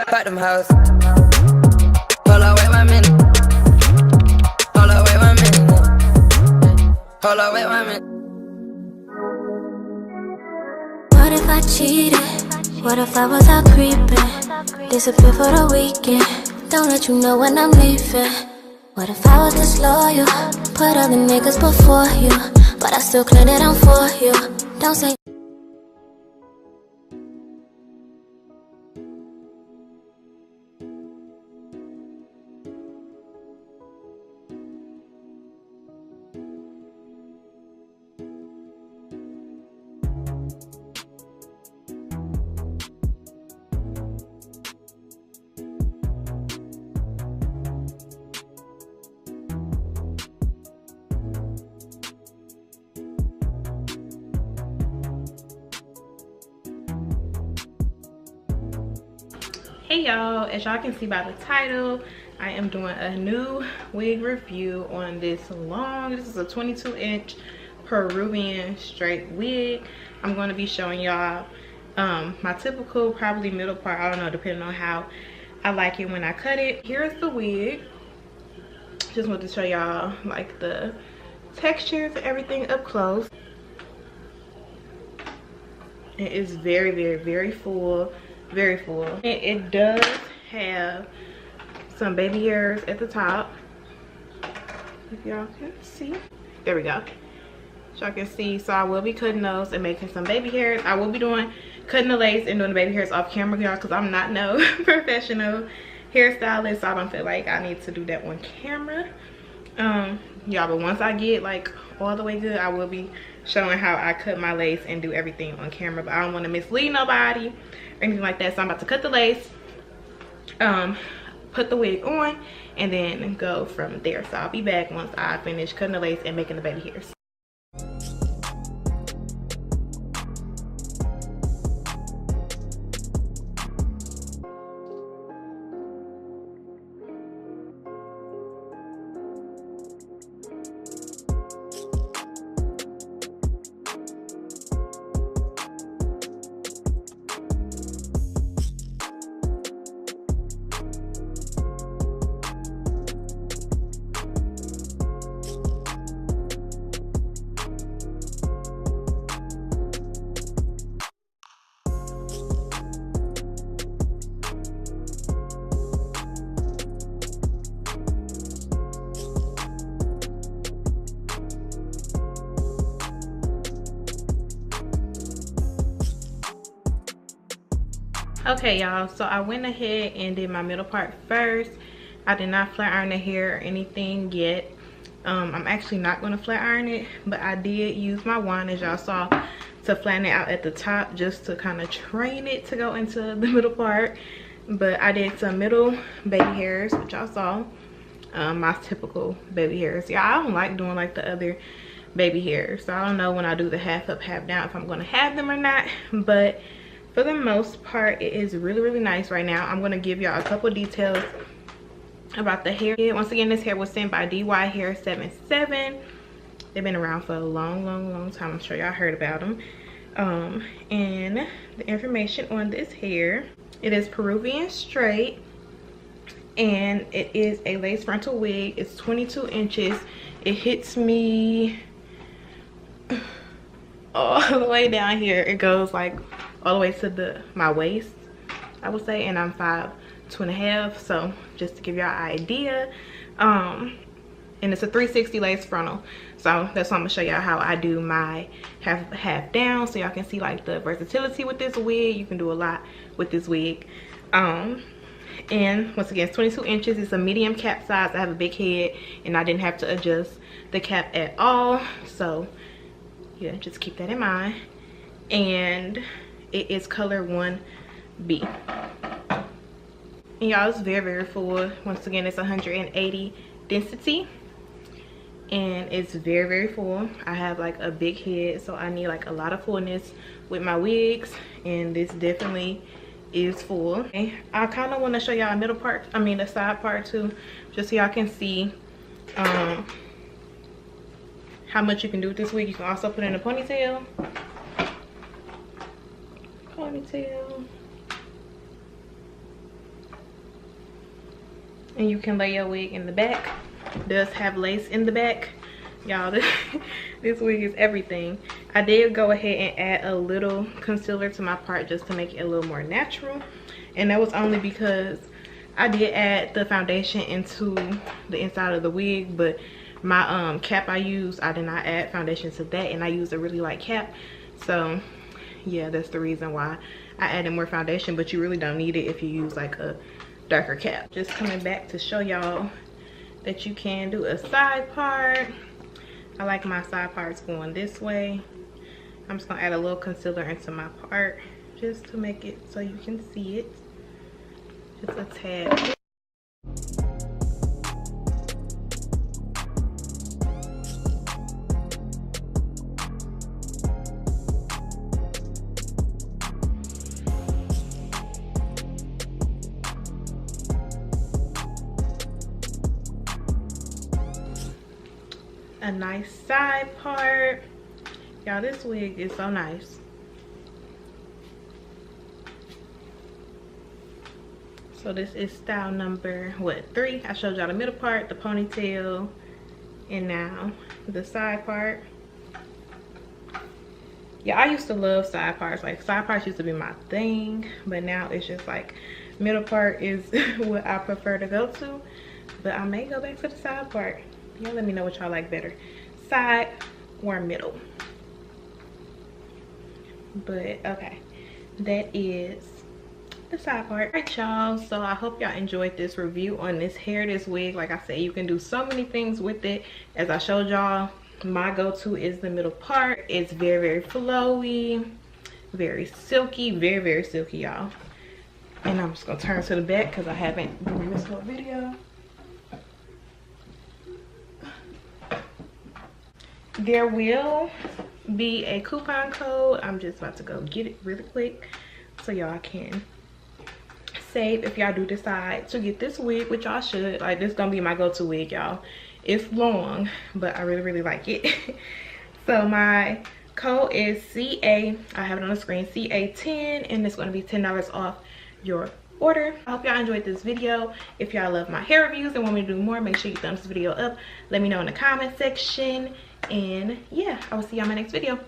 Pack them house. Hold on, wait 1 minute. Hold on, wait 1 minute. Hold on, wait 1 minute. What if I cheated? What if I was out creeping? Disappear for the weekend. Don't let you know when I'm leaving. What if I was disloyal? Put other niggas before you, but I still claim that I'm for you. Don't say Hey y'all, as y'all can see by the title, I am doing a new wig review on this is a 22-inch Peruvian straight wig. I'm going to be showing y'all my typical probably middle part, I don't know, depending on how I like it when I cut it. Here's the wig. Just want to show y'all like the textures and everything up close. It is very, very, very full. Very full. It does have some baby hairs at the top, if y'all can see. There we go. So y'all can see. So I will be cutting those and making some baby hairs. I will be cutting the lace and doing the baby hairs off camera, y'all, because I'm not no professional hairstylist, so I don't feel like I need to do that on camera. Y'all, but once I get like all the way good, I will be showing how I cut my lace and do everything on camera. But I don't want to mislead nobody or anything like that, so I'm about to cut the lace, put the wig on, and then go from there. So I'll be back once I finish cutting the lace and making the baby hairs. Okay y'all, so I went ahead and did my middle part first. I did not flat iron the hair or anything yet. I'm actually not going to flat iron it, but I did use my wand, as y'all saw, to flatten it out at the top just to kind of train it to go into the middle part. But I did some middle baby hairs, which y'all saw, my typical baby hairs. Yeah, I don't like doing like the other baby hairs, so I don't know when I do the half up half down if I'm going to have them or not, but for the most part it is really, really nice right now. I'm going to give y'all a couple details about the hair. Once again, this hair was sent by Dyhair777. They've been around for a long time. I'm sure y'all heard about them. And the information on this hair, it is Peruvian straight, and it is a lace frontal wig. It's 22 inches. It hits me all the way down here. It goes like all the way to my waist, I would say, and I'm 5'2.5", so just to give y'all an idea. And it's a 360 lace frontal, so that's why I'm gonna show y'all how I do my half down, so y'all can see like the versatility with this wig. You can do a lot with this wig. And once again, it's 22 inches. It's a medium cap size. I have a big head and I didn't have to adjust the cap at all, so yeah, just keep that in mind. And it is color 1B. And y'all, it's very, very full. Once again, it's 180 density, and it's very, very full. I have like a big head, so I need like a lot of fullness with my wigs, and this definitely is full. Okay, I kind of want to show y'all a middle part, I mean the side part too, just so y'all can see how much you can do with this wig. You can also put in a ponytail. and you can lay your wig in the back. It does have lace in the back. Y'all, this wig is everything. I did go ahead and add a little concealer to my part just to make it a little more natural, and that was only because I did add the foundation into the inside of the wig, but my cap I used, I did not add foundation to that, and I used a really light cap. So yeah, that's the reason why I added more foundation, but you really don't need it if you use like a darker cap. Just coming back to show y'all that you can do a side part. I like my side parts going this way. I'm just gonna add a little concealer into my part just to make it so you can see it. Just a tad. A nice side part. Y'all, this wig is so nice. So this is style number 3. I showed y'all the middle part, the ponytail, and now the side part. Yeah, I used to love side parts. Like, side parts used to be my thing, but now it's just like middle part is what I prefer to go to. But I may go back to the side part. Y'all let me know what y'all like better, side or middle. But okay, that is the side part. All right, y'all, so I hope y'all enjoyed this review on this hair, this wig. Like I said, you can do so many things with it. As I showed y'all, my go-to is the middle part. It's very, very flowy, very silky, very, very silky, y'all. And I'm just gonna turn to the back because I haven't done this whole video. There will be a coupon code. I'm just about to go get it really quick so y'all can save if y'all do decide to get this wig, which y'all should. Like, this gonna be my go-to wig, y'all. It's long, but I really, really like it. So my code is CA. I have it on the screen, CA10, and it's gonna be $10 off your order. I hope y'all enjoyed this video. If y'all love my hair reviews and want me to do more, make sure you thumbs this video up. Let me know in the comment section. And yeah, I will see y'all in my next video.